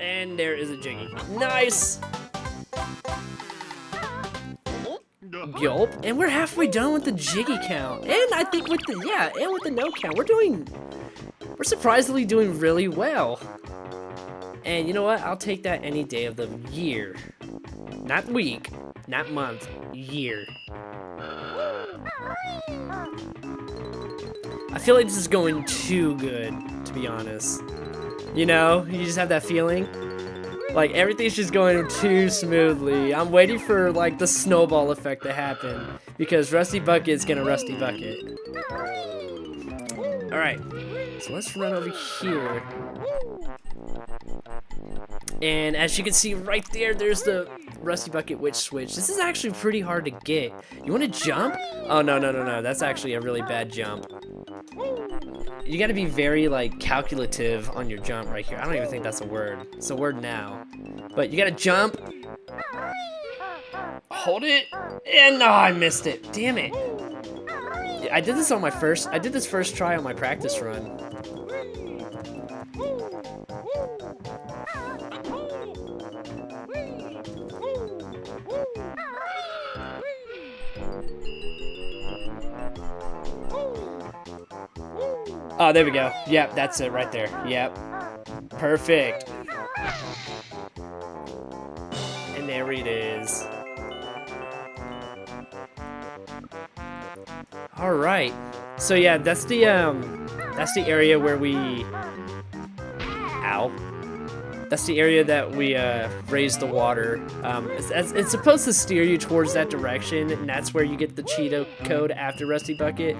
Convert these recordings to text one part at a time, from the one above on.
And there is a Jiggy. Nice! Gulp. And we're halfway done with the Jiggy count. And I think with the, and with the no count, we're surprisingly doing really well. And you know what? I'll take that any day of the year. Not week, not month, year. I feel like this is going too good, to be honest. You know, you just have that feeling? Like, everything's just going too smoothly. I'm waiting for, like, the snowball effect to happen. Because Rusty Bucket's gonna Rusty Bucket. Alright, so let's run over here. And as you can see right there, there's the Rusty Bucket Witch Switch. This is actually pretty hard to get. You want to jump? Oh, no. That's actually a really bad jump. You got to be very, like, calculative on your jump right here. I don't even think that's a word. It's a word now. But you got to jump. Hold it. And no, I missed it. Damn it. I did this first try on my practice run. Oh, there we go. Yep, that's it right there. Yep. Perfect. And there it is. All right. So yeah, that's the area where we That's the area that we raise the water. It's supposed to steer you towards that direction, and that's where you get the Cheeto code after Rusty Bucket.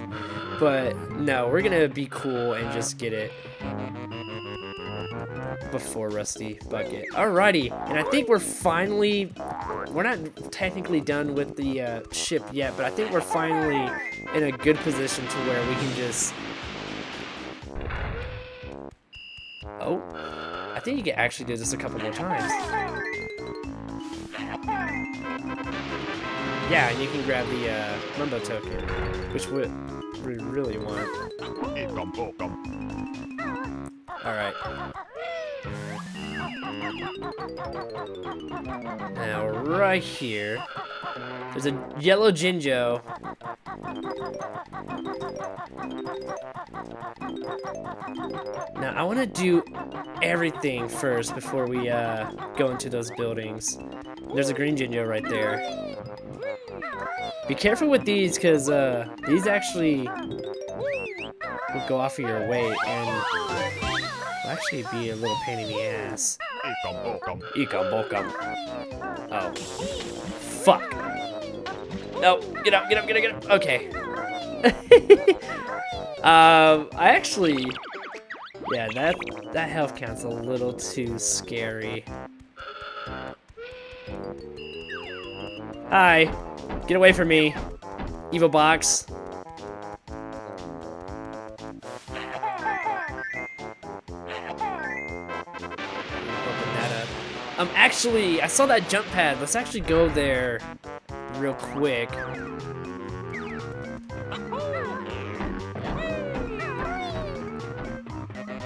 But no, we're gonna be cool and just get it before Rusty Bucket. Alrighty, and I think we're not technically done with the ship yet, but I think we're finally in a good position to where we can just... Oh, I think you can actually do this a couple more times. Yeah, and you can grab the Limbo token, which we really want. Alright. Now, right here, there's a yellow Jinjo. Now, I want to do everything first before we go into those buildings. There's a green Jinjo right there. Be careful with these, because these actually will go off of your weight and will actually be a little pain in the ass. Oh. Fuck. No, get up. Okay. I actually... Yeah, that health count's a little too scary. Hi. Get away from me, evil box. Open that up. Actually, I saw that jump pad. Let's actually go there real quick.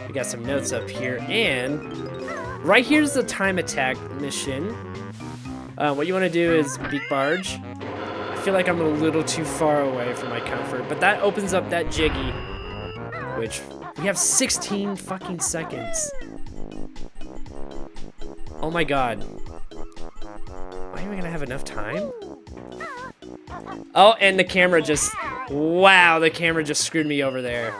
We got some notes up here, and right here's the time attack mission. What you want to do is beak barge. I feel like I'm a little too far away for my comfort, but that opens up that Jiggy, which we have 16 fucking seconds. Oh my god. Am I even gonna have enough time? Oh, and the camera just... Wow, the camera just screwed me over there.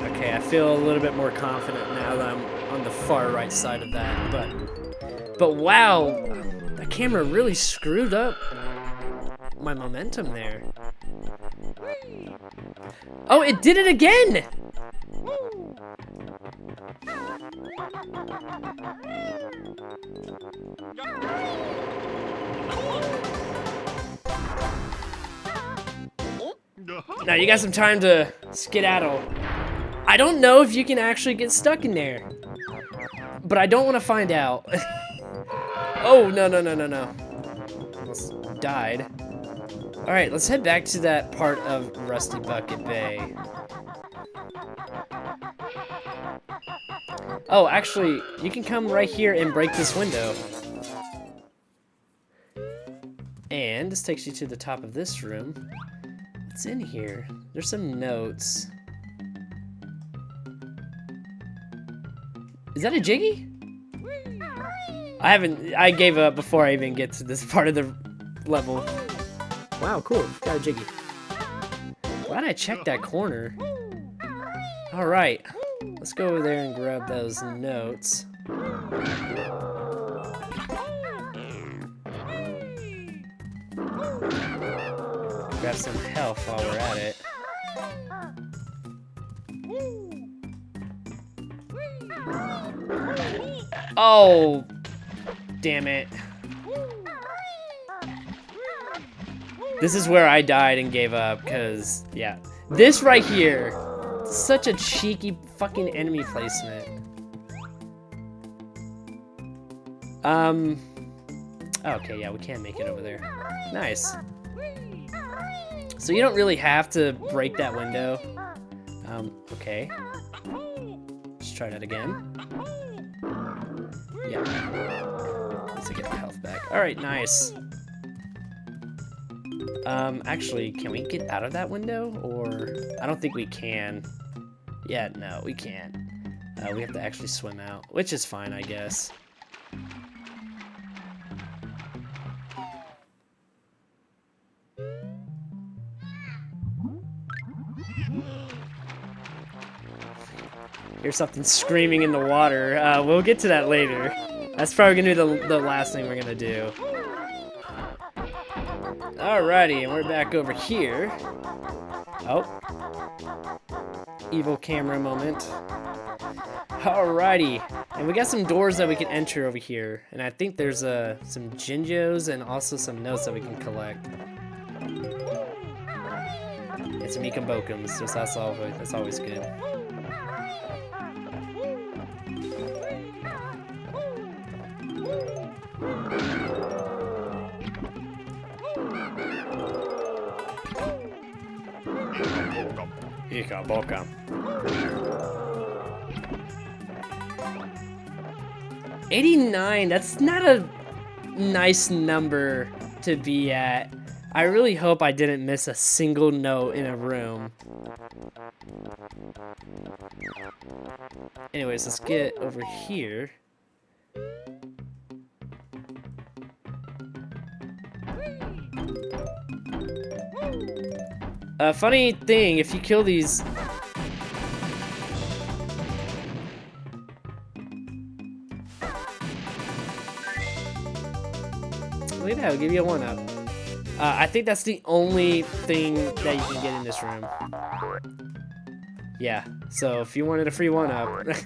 Okay, I feel a little bit more confident now that I'm on the far right side of that, but wow, that camera really screwed up my momentum there. Oh, it did it again! Now you got some time to skedaddle. I don't know if you can actually get stuck in there, but I don't want to find out. Oh, no. have died. Alright, let's head back to that part of Rusty Bucket Bay. Oh, actually, you can come right here and break this window. And this takes you to the top of this room. What's in here? There's some notes. Is that a Jiggy? I gave up before I even get to this part of the level. Wow, cool, got a Jiggy. Glad I checked that corner. All right, let's go over there and grab those notes. Grab some health while we're at it. Oh, damn it. This is where I died and gave up, because, yeah. This right here, such a cheeky fucking enemy placement. Okay, yeah, we can make it over there. Nice. So you don't really have to break that window. Okay. Let's try that again. Yeah. Let's get the health back. Alright, nice. Actually, can we get out of that window? Or, I don't think we can. Yeah, no, we can't. We have to actually swim out, which is fine, I guess. Here's something screaming in the water. We'll get to that later. That's probably gonna be the last thing we're gonna do. Alrighty, and we're back over here. Oh. Evil camera moment. Alrighty. And we got some doors that we can enter over here. And I think there's some Jinjos and also some notes that we can collect. And some Ecombokums, just that's always good. Ecombokum. 89, that's not a nice number to be at. I really hope I didn't miss a single note in a room. Anyways, let's get over here. Funny thing, if you kill these... Look at that, I'll give you a 1-up. I think that's the only thing that you can get in this room. Yeah, so if you wanted a free 1-up...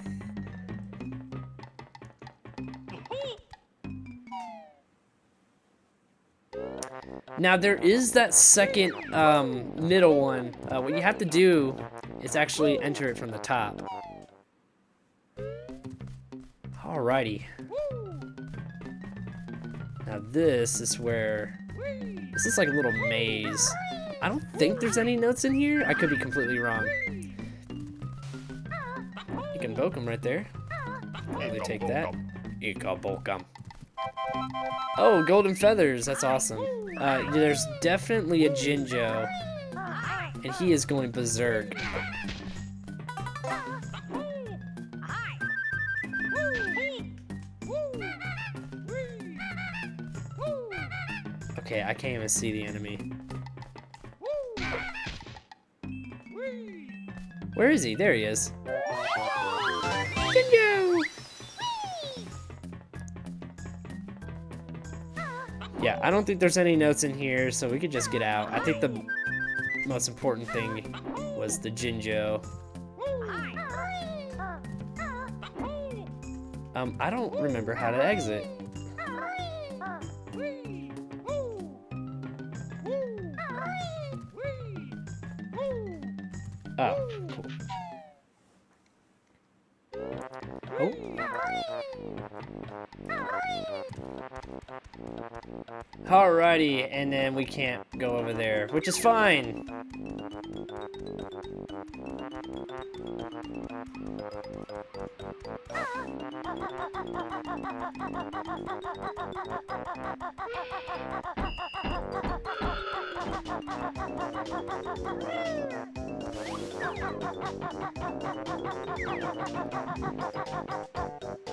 Now there is that second middle one. What you have to do is actually enter it from the top. Alrighty. Now this is where... This is like a little maze. I don't think there's any notes in here. I could be completely wrong. You can invoke them right there. Probably take that. Ecombokum. Oh, golden feathers. That's awesome. There's definitely a Jinjo. And he is going berserk. Okay, I can't even see the enemy. Where is he? There he is. Jinjo! Yeah, I don't think there's any notes in here, so we could just get out. I think the most important thing was the Jinjo. I don't remember how to exit. Oh, cool. Oh. Alrighty, and then we can't go over there, which is fine.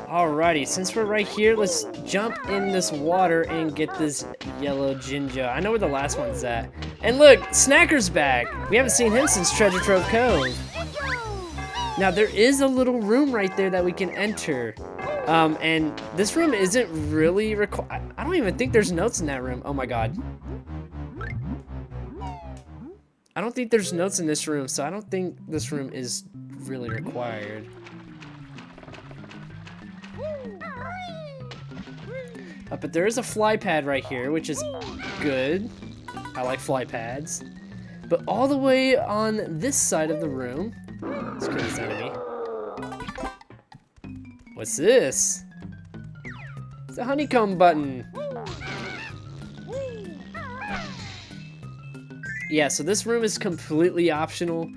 Alrighty, since we're right here, let's jump in this water and get this yellow Jinjo. I know where the last one's at. And look, Snacker's back. We haven't seen him since Treasure Trove Cove. Now, there is a little room right there that we can enter. And this room isn't really required. I don't even think there's notes in that room. Oh my god. I don't think there's notes in this room, so I don't think this room is really required. But there is a fly pad right here, which is good. I like fly pads. But all the way on this side of the room, let's kill this enemy. What's this? It's a honeycomb button. Yeah, so this room is completely optional.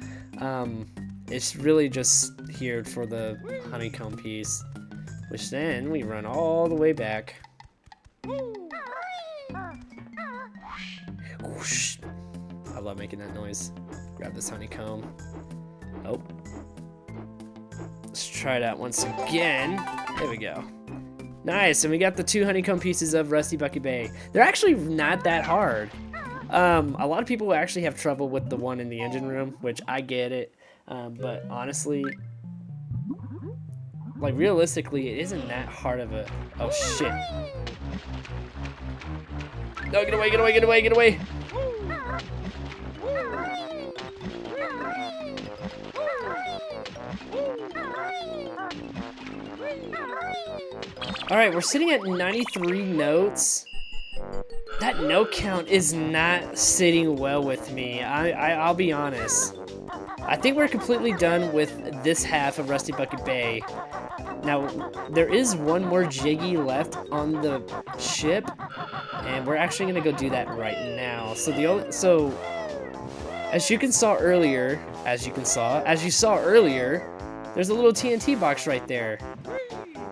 It's really just here for the honeycomb piece, which then we run all the way back. Whoosh. I love making that noise. Grab this honeycomb. Oh. Let's try that once again. There we go. Nice, and we got the 2 honeycomb pieces of Rusty Bucket Bay. They're actually not that hard. A lot of people actually have trouble with the one in the engine room, which I get it. But honestly, like realistically, it isn't that hard of a... Oh shit. No, get away, get away, get away, get away! Alright, we're sitting at 93 notes. That note count is not sitting well with me. I'll be honest. I think we're completely done with this half of Rusty Bucket Bay. Now, there is one more Jiggy left on the ship, and we're actually gonna go do that right now. So as you saw earlier, there's a little TNT box right there.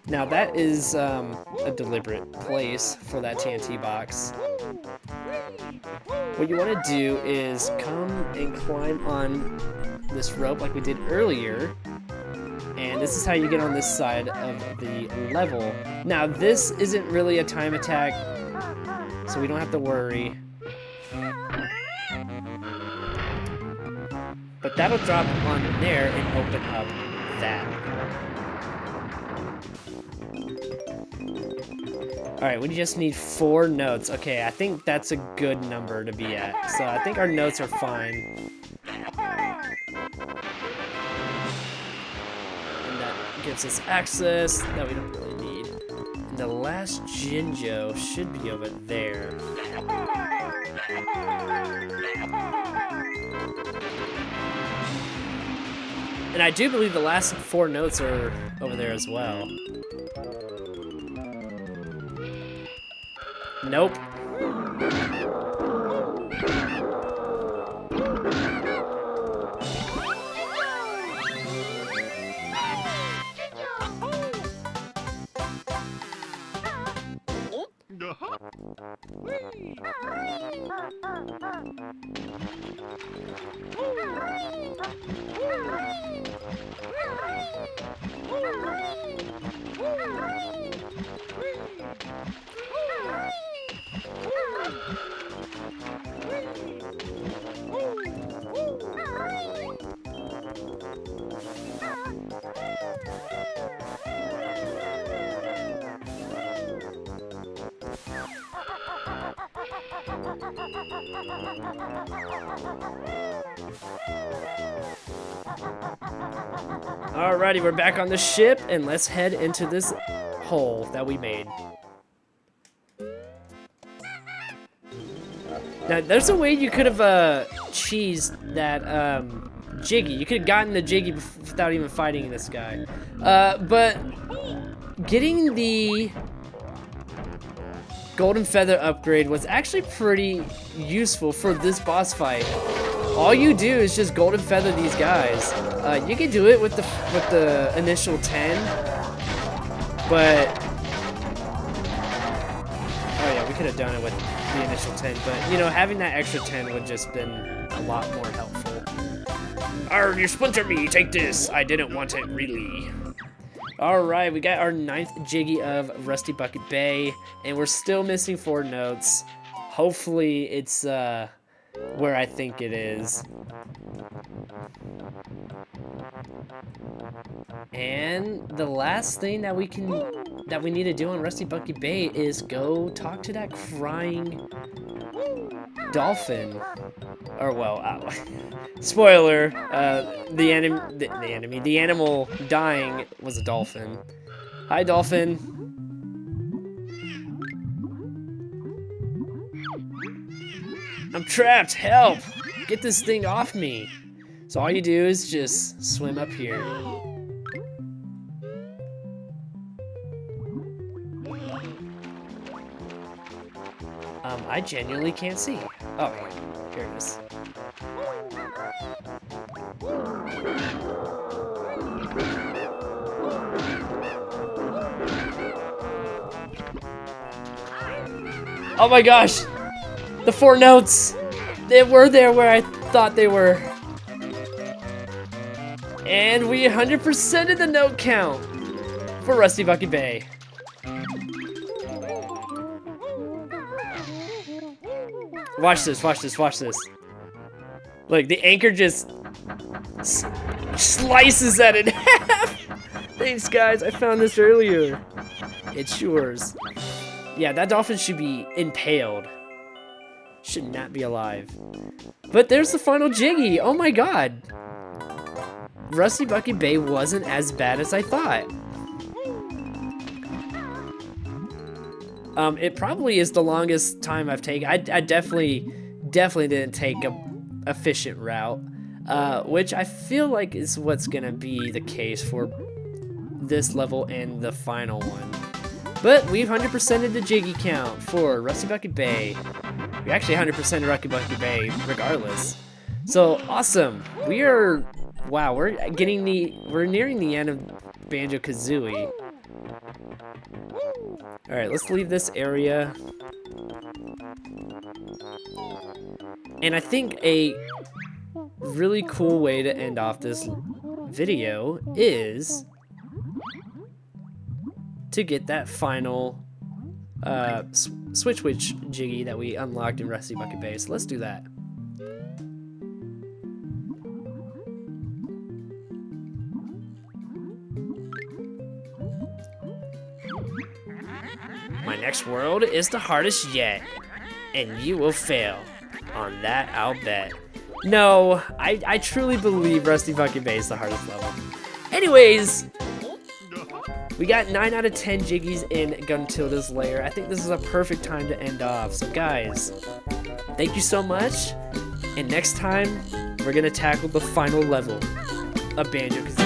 Now that is a deliberate place for that TNT box. What you want to do is come and climb on this rope like we did earlier. And this is how you get on this side of the level. Now this isn't really a time attack, so we don't have to worry. But that'll drop on there and open up that. Alright, we just need 4 notes. Okay, I think that's a good number to be at. So I think our notes are fine. And that gives us access that we don't really need. And the last Jinjo should be over there. And I do believe the last 4 notes are over there as well. Nope. Alrighty, we're back on the ship, and let's head into this hole that we made. Now, there's a way you could have cheesed that Jiggy. You could have gotten the Jiggy without even fighting this guy. But getting the golden feather upgrade was actually pretty useful for this boss fight. All you do is just golden feather these guys. You can do it with the initial 10, but oh yeah, we could have done it with the initial 10, but you know, having that extra 10 would just been a lot more helpful. Arr, you splinter me, take this. I didn't want it really. All right, we got our 9th Jiggy of Rusty Bucket Bay, and we're still missing 4 notes. Hopefully it's where I think it is. And the last thing that we need to do on Rusty Bucket Bay is go talk to that crying dolphin. Or well, spoiler, the animal dying was a dolphin. Hi, dolphin. I'm trapped, help! Get this thing off me. So all you do is just swim up here. I genuinely can't see. Oh, here it is. Oh my gosh! The 4 notes! They were there where I thought they were. And we 100%ed the note count for Rusty Bucket Bay. Watch this, watch this, watch this. Look, the anchor just slices at it in half. Thanks, guys. I found this earlier. It's yours. Yeah, that dolphin should be impaled. Should not be alive. But there's the final Jiggy. Oh my god. Rusty Bucket Bay wasn't as bad as I thought. It probably is the longest time I've taken. I definitely didn't take a efficient route, which I feel like is what's gonna be the case for this level and the final one. But we've 100%ed the Jiggy count for Rusty Bucket Bay. We actually 100%ed Rusty Bucket Bay regardless. So awesome. Wow, we're nearing the end of Banjo-Kazooie. Alright, let's leave this area. And I think a really cool way to end off this video is to get that final Switch Jiggy that we unlocked in Rusty Bucket Bay. So let's do that. My next world is the hardest yet, and you will fail. On that, I'll bet. No, I truly believe Rusty Bucket Bay is the hardest level. Anyways, we got 9 out of 10 Jiggies in Gruntilda's lair. I think this is a perfect time to end off. So guys, thank you so much. And next time, we're going to tackle the final level of Banjo-Kazooie.